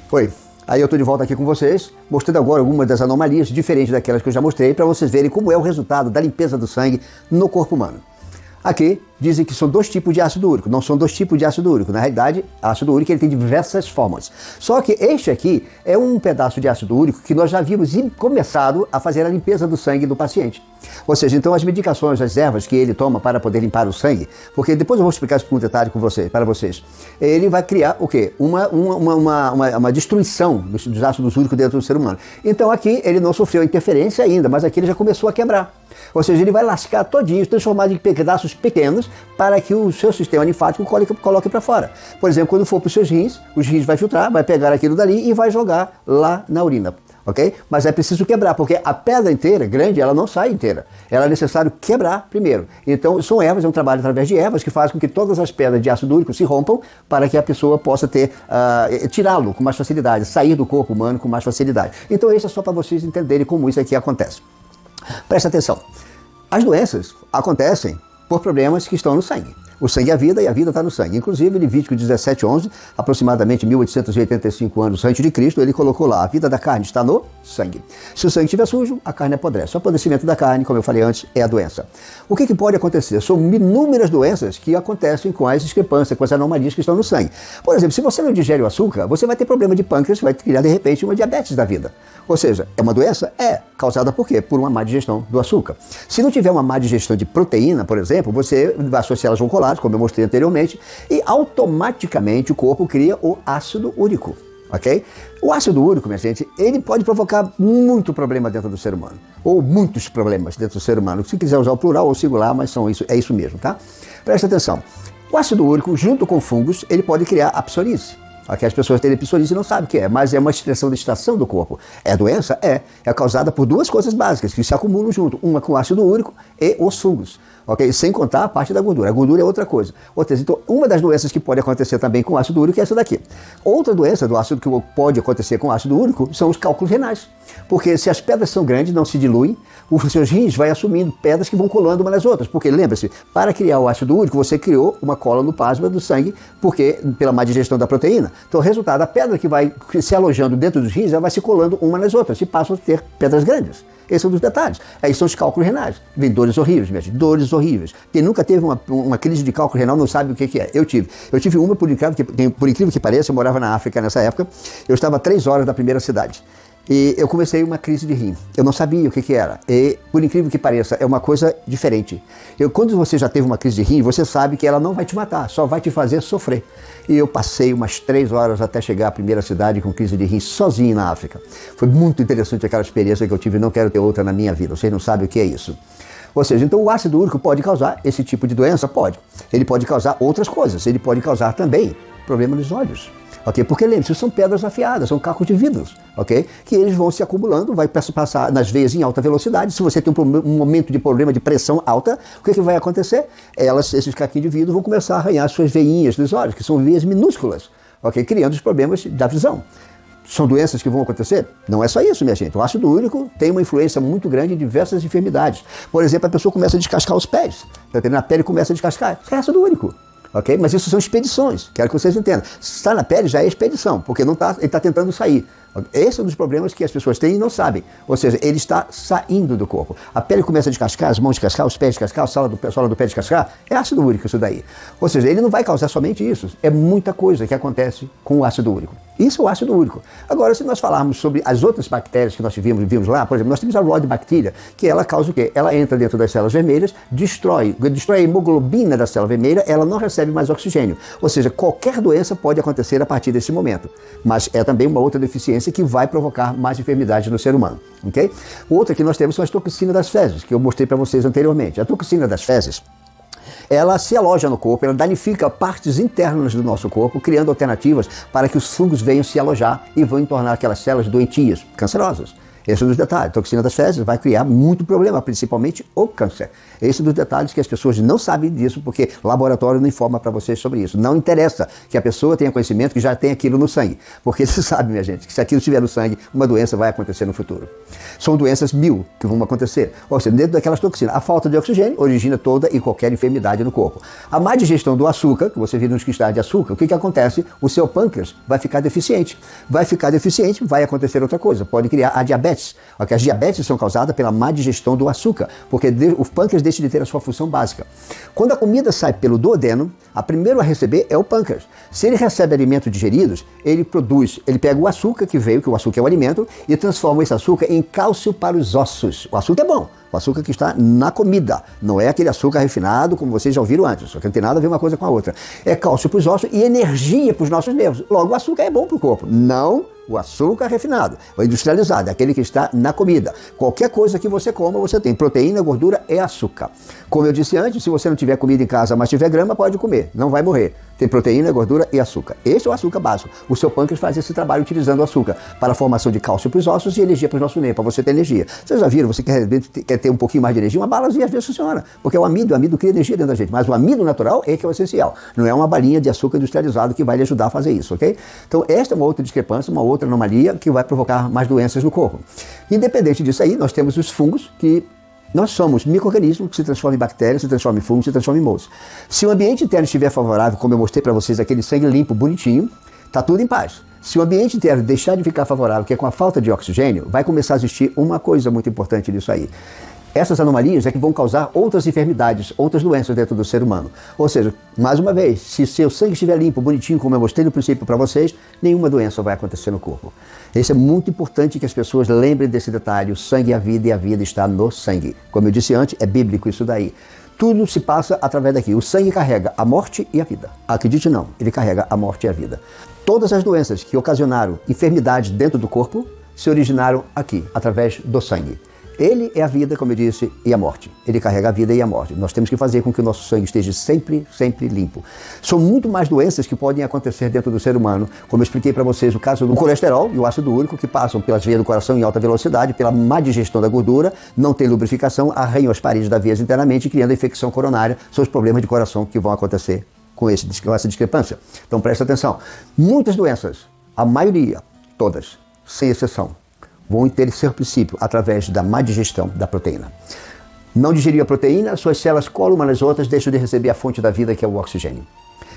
Oi, aí eu estou de volta aqui com vocês, mostrando agora algumas das anomalias diferentes daquelas que eu já mostrei, para vocês verem como é o resultado da limpeza do sangue no corpo humano. Aqui dizem que são dois tipos de ácido úrico, não são dois tipos de ácido úrico. Na realidade, ácido úrico ele tem diversas formas. Só que este aqui é um pedaço de ácido úrico que nós já havíamos começado a fazer a limpeza do sangue do paciente. Ou seja, então as medicações, as ervas que ele toma para poder limpar o sangue, porque depois eu vou explicar isso com detalhe para vocês, ele vai criar o quê? Uma destruição dos ácidos úricos dentro do ser humano. Então aqui ele não sofreu interferência ainda, mas aqui ele já começou a quebrar. Ou seja, ele vai lascar todinho, transformar em pedaços pequenos para que o seu sistema linfático coloque para fora. Por exemplo, quando for para os seus rins, os rins vai filtrar, vai pegar aquilo dali e vai jogar lá na urina. Ok? Mas é preciso quebrar, porque a pedra inteira, grande, ela não sai inteira. Ela é necessário quebrar primeiro. Então, são ervas, é um trabalho através de ervas que faz com que todas as pedras de ácido úrico se rompam para que a pessoa possa tirá-lo com mais facilidade, sair do corpo humano com mais facilidade. Então, isso é só para vocês entenderem como isso aqui acontece. Presta atenção. As doenças acontecem por problemas que estão no sangue. O sangue é a vida e a vida está no sangue. Inclusive, Levítico 17:11, aproximadamente 1885 anos antes de Cristo, ele colocou lá, a vida da carne está no sangue. Se o sangue estiver sujo, a carne apodrece. O apodrecimento da carne, como eu falei antes, é a doença. O que pode acontecer? São inúmeras doenças que acontecem com as discrepâncias, com as anomalias que estão no sangue. Por exemplo, se você não digere o açúcar, você vai ter problema de pâncreas, vai criar de repente uma diabetes da vida. Ou seja, é uma doença? É. Causada por quê? Por uma má digestão do açúcar. Se não tiver uma má digestão de proteína, por exemplo, você vai associar elas com colares, como eu mostrei anteriormente, e automaticamente o corpo cria o ácido úrico, ok? O ácido úrico, minha gente, ele pode provocar muito problema dentro do ser humano, ou muitos problemas dentro do ser humano. Se quiser usar o plural ou singular, mas é isso mesmo, tá? Presta atenção. O ácido úrico, junto com fungos, ele pode criar a psoríase. Aqui as pessoas têm psoríase e não sabem o que é, mas é uma expressão de extração do corpo. É doença? É. É causada por duas coisas básicas que se acumulam junto, uma com ácido úrico e os fungos. Okay? Sem contar a parte da gordura. A gordura é outra coisa. Então, uma das doenças que pode acontecer também com ácido úrico é essa daqui. Outra doença do ácido que pode acontecer com ácido úrico são os cálculos renais. Porque se as pedras são grandes, não se diluem, os seus rins vai assumindo pedras que vão colando umas nas outras. Porque, lembre-se, para criar o ácido úrico, você criou uma cola no plasma do sangue, porque pela má digestão da proteína. Então, o resultado, a pedra que vai se alojando dentro dos rins, ela vai se colando uma nas outras e passam a ter pedras grandes. Esse é um dos detalhes. Aí são os cálculos renais. Vem dores horríveis, minha gente, dores horríveis. Quem nunca teve uma crise de cálculo renal não sabe o que é. Eu tive. Eu tive uma, por incrível que pareça, eu morava na África nessa época, eu estava a 3 horas da primeira cidade. E eu comecei uma crise de rim. Eu não sabia o que era. E, por incrível que pareça, é uma coisa diferente. Quando você já teve uma crise de rim, você sabe que ela não vai te matar, só vai te fazer sofrer. E eu passei umas 3 horas até chegar à primeira cidade com crise de rim sozinho na África. Foi muito interessante aquela experiência que eu tive, não quero ter outra na minha vida. Vocês não sabem o que é isso. Ou seja, então o ácido úrico pode causar esse tipo de doença? Pode. Ele pode causar outras coisas. Ele pode causar também problema nos olhos. Okay? Porque lembre-se, são pedras afiadas, são cacos de vidros, okay? Que eles vão se acumulando, vai passar nas veias em alta velocidade. Se você tem um momento de problema de pressão alta, o que vai acontecer? Esses caquinhos de vidro vão começar a arranhar suas veinhas dos olhos, que são veias minúsculas, okay? Criando os problemas da visão. São doenças que vão acontecer? Não é só isso, minha gente. O ácido úrico tem uma influência muito grande em diversas enfermidades. Por exemplo, a pessoa começa a descascar os pés, a pele começa a descascar. Isso é ácido úrico. Okay? Mas isso são expedições, quero que vocês entendam. Se está na pele já é expedição, porque ele está tentando sair. Esse é um dos problemas que as pessoas têm e não sabem. Ou seja, ele está saindo do corpo. A pele começa a descascar, as mãos descascar, os pés descascar, a sola do pé descascar. É ácido úrico isso daí. Ou seja, ele não vai causar somente isso. É muita coisa que acontece com o ácido úrico. Isso é o ácido úrico. Agora, se nós falarmos sobre as outras bactérias que nós vimos lá, por exemplo, nós temos a Rhodbacteria, que ela causa o quê? Ela entra dentro das células vermelhas, destrói a hemoglobina da célula vermelha, ela não recebe mais oxigênio. Ou seja, qualquer doença pode acontecer a partir desse momento. Mas é também uma outra deficiência que vai provocar mais enfermidades no ser humano. Okay? Outra que nós temos são as toxinas das fezes, que eu mostrei para vocês anteriormente. A toxina das fezes, ela se aloja no corpo, ela danifica partes internas do nosso corpo, criando alternativas para que os fungos venham se alojar e vão tornar aquelas células doentias, cancerosas. Esse é um dos detalhes. A toxina das fezes vai criar muito problema, principalmente o câncer. Esse é um dos detalhes que as pessoas não sabem disso, porque o laboratório não informa para vocês sobre isso. Não interessa que a pessoa tenha conhecimento que já tem aquilo no sangue. Porque você sabe, minha gente, que se aquilo estiver no sangue, uma doença vai acontecer no futuro. São doenças 1000 que vão acontecer. Ou seja, dentro daquelas toxinas, a falta de oxigênio origina toda e qualquer enfermidade no corpo. A má digestão do açúcar, que você vira nos cristais de açúcar, o que acontece? O seu pâncreas vai ficar deficiente. Vai ficar deficiente, vai acontecer outra coisa. Pode criar a diabetes. Porque as diabetes são causadas pela má digestão do açúcar, porque o pâncreas deixa de ter a sua função básica. Quando a comida sai pelo duodeno, a primeiro a receber é o pâncreas. Se ele recebe alimentos digeridos, ele pega o açúcar que veio, que o açúcar é o alimento, e transforma esse açúcar em cálcio para os ossos. O açúcar é bom. O açúcar que está na comida, não é aquele açúcar refinado como vocês já ouviram antes, só que não tem nada a ver uma coisa com a outra. É cálcio para os ossos e energia para os nossos nervos. Logo, o açúcar é bom para o corpo, não o açúcar refinado, o industrializado, aquele que está na comida. Qualquer coisa que você coma, você tem proteína, gordura e açúcar. Como eu disse antes, se você não tiver comida em casa, mas tiver grama, pode comer, não vai morrer. Tem proteína, gordura e açúcar. Esse é o açúcar básico. O seu pâncreas faz esse trabalho utilizando o açúcar para a formação de cálcio para os ossos e energia para os nossos nervos, para você ter energia. Vocês já viram, você quer ter um pouquinho mais de energia, uma balazinha às vezes funciona, porque é o amido cria energia dentro da gente, mas o amido natural é que é o essencial. Não é uma balinha de açúcar industrializado que vai lhe ajudar a fazer isso, ok? Então esta é uma outra discrepância, uma outra anomalia que vai provocar mais doenças no corpo. Independente disso aí, nós temos os fungos que nós somos micro-organismos que se transformam em bactérias, se transformam em fungos, se transformam em moços. Se o ambiente interno estiver favorável, como eu mostrei para vocês, aquele sangue limpo, bonitinho, está tudo em paz. Se o ambiente interno deixar de ficar favorável, que é com a falta de oxigênio, vai começar a existir uma coisa muito importante nisso aí. Essas anomalias é que vão causar outras enfermidades, outras doenças dentro do ser humano. Ou seja, mais uma vez, se seu sangue estiver limpo, bonitinho, como eu mostrei no princípio para vocês, nenhuma doença vai acontecer no corpo. Isso é muito importante que as pessoas lembrem desse detalhe. O sangue é a vida e a vida está no sangue. Como eu disse antes, é bíblico isso daí. Tudo se passa através daqui. O sangue carrega a morte e a vida. Acredite não, ele carrega a morte e a vida. Todas as doenças que ocasionaram enfermidades dentro do corpo se originaram aqui, através do sangue. Ele é a vida, como eu disse, e a morte. Ele carrega a vida e a morte. Nós temos que fazer com que o nosso sangue esteja sempre, sempre limpo. São muito mais doenças que podem acontecer dentro do ser humano. Como eu expliquei para vocês, o caso do colesterol e o ácido úrico, que passam pelas veias do coração em alta velocidade, pela má digestão da gordura, não tem lubrificação, arranham as paredes das veias internamente, criando a infecção coronária. São os problemas de coração que vão acontecer com essa discrepância. Então presta atenção. Muitas doenças, a maioria, todas, sem exceção, vão ter seu princípio através da má digestão da proteína. Não digeriu a proteína, suas células colam umas nas outras, deixam de receber a fonte da vida, que é o oxigênio.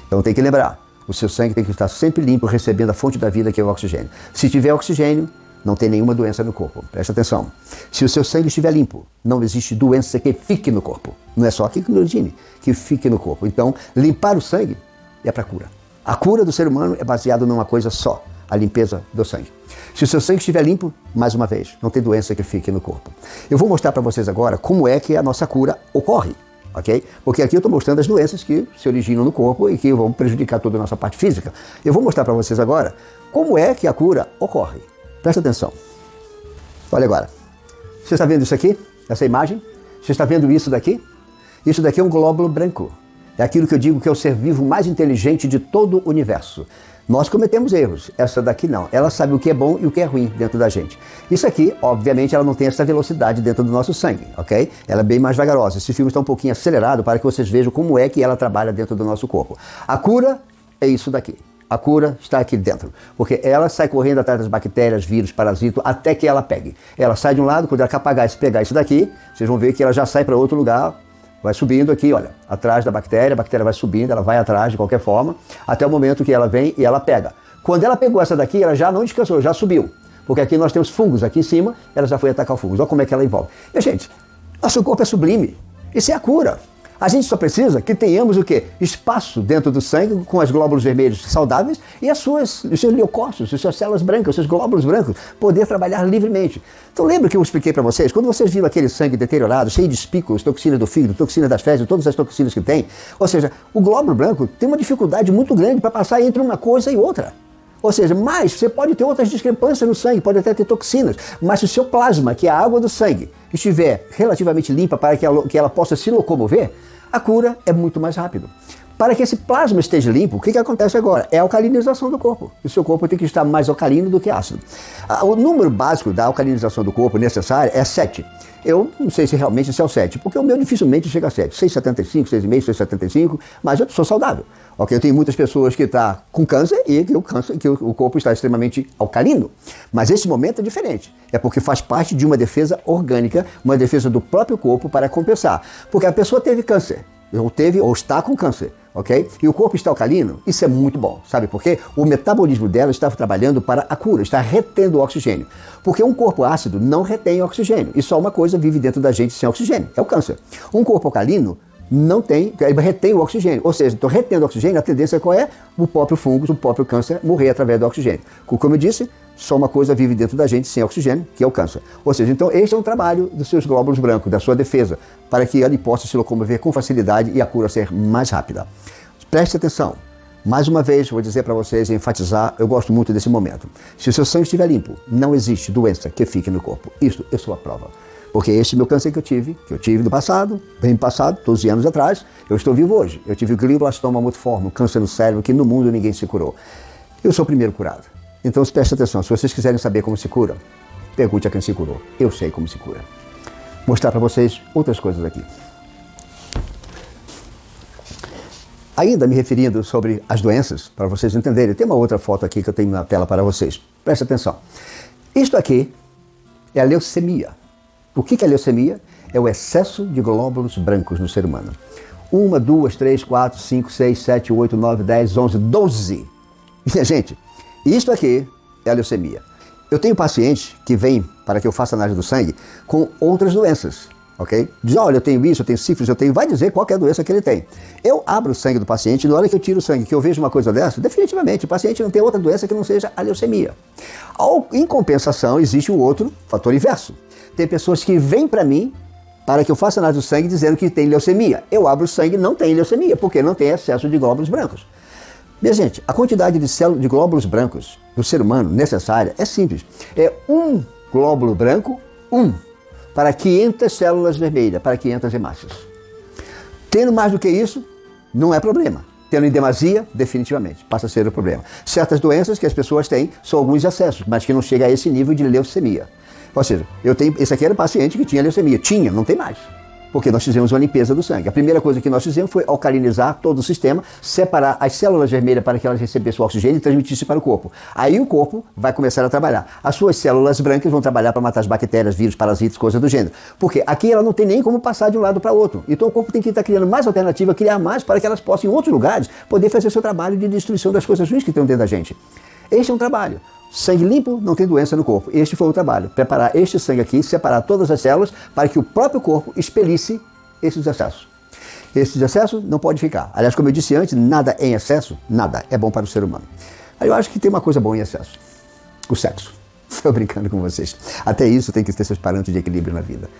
Então tem que lembrar, o seu sangue tem que estar sempre limpo, recebendo a fonte da vida, que é o oxigênio. Se tiver oxigênio, não tem nenhuma doença no corpo. Presta atenção. Se o seu sangue estiver limpo, não existe doença que fique no corpo. Não é só aqui que origine, que fique no corpo. Então, limpar o sangue é para cura. A cura do ser humano é baseada numa coisa só, a limpeza do sangue. Se o seu sangue estiver limpo, mais uma vez, não tem doença que fique no corpo. Eu vou mostrar para vocês agora como é que a nossa cura ocorre, ok? Porque aqui eu estou mostrando as doenças que se originam no corpo e que vão prejudicar toda a nossa parte física. Eu vou mostrar para vocês agora como é que a cura ocorre. Presta atenção. Olha agora. Você está vendo isso aqui? Essa imagem? Você está vendo isso daqui? Isso daqui é um glóbulo branco. É aquilo que eu digo que é o ser vivo mais inteligente de todo o universo. Nós cometemos erros, essa daqui não. Ela sabe o que é bom e o que é ruim dentro da gente. Isso aqui, obviamente, ela não tem essa velocidade dentro do nosso sangue, ok? Ela é bem mais vagarosa. Esse filme está um pouquinho acelerado para que vocês vejam como é que ela trabalha dentro do nosso corpo. A cura é isso daqui. A cura está aqui dentro, porque ela sai correndo atrás das bactérias, vírus, parasitos, até que ela pegue. Ela sai de um lado, quando ela pegar isso daqui, vocês vão ver que ela já sai para outro lugar, vai subindo aqui, olha, atrás da bactéria, a bactéria vai subindo, ela vai atrás de qualquer forma, até o momento que ela vem e ela pega. Quando ela pegou essa daqui, ela já não descansou, já subiu, porque aqui nós temos fungos aqui em cima, ela já foi atacar o fungo. Olha como é que ela envolve. E, gente, nosso corpo é sublime, isso é a cura. A gente só precisa que tenhamos o quê? Espaço dentro do sangue com os glóbulos vermelhos saudáveis e os seus leucócitos, as suas células brancas, os seus glóbulos brancos, poder trabalhar livremente. Então lembra que eu expliquei para vocês? Quando vocês viram aquele sangue deteriorado, cheio de espículos, toxina do fígado, toxina das fezes, todas as toxinas que tem, ou seja, o glóbulo branco tem uma dificuldade muito grande para passar entre uma coisa e outra. Ou seja, mas você pode ter outras discrepâncias no sangue, pode até ter toxinas, mas se o seu plasma, que é a água do sangue, estiver relativamente limpa para que ela possa se locomover, a cura é muito mais rápido. Para que esse plasma esteja limpo, o que acontece agora? É a alcalinização do corpo. O seu corpo tem que estar mais alcalino do que ácido. O número básico da alcalinização do corpo necessário é 7. Eu não sei se realmente isso é o 7, porque o meu dificilmente chega a 7. 6,75, 6,5, 6,75, mas eu sou saudável. Okay? Eu tenho muitas pessoas que estão com câncer e que o corpo está extremamente alcalino. Mas esse momento é diferente. É porque faz parte de uma defesa orgânica, uma defesa do próprio corpo para compensar. Porque a pessoa teve câncer, ou está com câncer. Ok? E o corpo está alcalino, isso é muito bom. Sabe por quê? O metabolismo dela está trabalhando para a cura, está retendo o oxigênio. Porque um corpo ácido não retém oxigênio. E só uma coisa vive dentro da gente sem oxigênio, é o câncer. Um corpo alcalino não tem, ele retém o oxigênio. Ou seja, então retendo o oxigênio, a tendência qual é? O próprio fungo, o próprio câncer morrer através do oxigênio. Como eu disse, só uma coisa vive dentro da gente sem oxigênio, que é o câncer. Ou seja, então este é um trabalho dos seus glóbulos brancos, da sua defesa, para que ele possa se locomover com facilidade e a cura ser mais rápida. Preste atenção. Mais uma vez, vou dizer para vocês, enfatizar, eu gosto muito desse momento. Se o seu sangue estiver limpo, não existe doença que fique no corpo. Isso eu sou a prova. Porque esse meu câncer que eu tive no passado, bem passado, 12 anos atrás, eu estou vivo hoje. Eu tive o glioblastoma multiforme, um câncer no cérebro que no mundo ninguém se curou. Eu sou o primeiro curado. Então preste atenção, se vocês quiserem saber como se cura, pergunte a quem se curou. Eu sei como se cura. Vou mostrar para vocês outras coisas aqui. Ainda me referindo sobre as doenças, para vocês entenderem, tem uma outra foto aqui que eu tenho na tela para vocês. Preste atenção. Isto aqui é a leucemia. O que é leucemia? É o excesso de glóbulos brancos no ser humano. 1, 2, 3, 4, 5, 6, 7, 8, 9, 10, 11, 12. Minha gente, isto aqui é a leucemia. Eu tenho pacientes que vêm para que eu faça análise do sangue com outras doenças. Ok? Diz, olha, eu tenho isso, eu tenho sífilis, vai dizer qual é a doença que ele tem. Eu abro o sangue do paciente, na hora que eu tiro o sangue, que eu vejo uma coisa dessa, definitivamente, o paciente não tem outra doença que não seja a leucemia. Em compensação, existe um outro fator inverso. Tem pessoas que vêm para mim para que eu faça análise do sangue dizendo que tem leucemia. Eu abro o sangue e não tem leucemia, porque não tem excesso de glóbulos brancos. Minha gente, a quantidade de glóbulos brancos do ser humano necessária é simples. É um glóbulo branco, para 500 células vermelhas, para 500 hemácias. Tendo mais do que isso, não é problema. Tendo em demasia, definitivamente, passa a ser o problema. Certas doenças que as pessoas têm são alguns excessos, mas que não chega a esse nível de leucemia. Ou seja, esse aqui era um paciente que tinha leucemia. Não tem mais. Porque nós fizemos uma limpeza do sangue. A primeira coisa que nós fizemos foi alcalinizar todo o sistema, separar as células vermelhas para que elas recebessem o oxigênio e transmitissem para o corpo. Aí o corpo vai começar a trabalhar. As suas células brancas vão trabalhar para matar as bactérias, vírus, parasitas, coisas do gênero. Porque aqui ela não tem nem como passar de um lado para outro. Então o corpo tem que estar criando mais alternativa, criar mais para que elas possam, em outros lugares, poder fazer seu trabalho de destruição das coisas ruins que estão dentro da gente. Este é um trabalho. Sangue limpo, não tem doença no corpo. Este foi o trabalho. Preparar este sangue aqui, separar todas as células para que o próprio corpo expelisse esses excessos. Esses excessos não pode ficar. Aliás, como eu disse antes, nada em excesso, nada é bom para o ser humano. Aí eu acho que tem uma coisa boa em excesso. O sexo. Estou brincando com vocês. Até isso tem que ter seus parâmetros de equilíbrio na vida.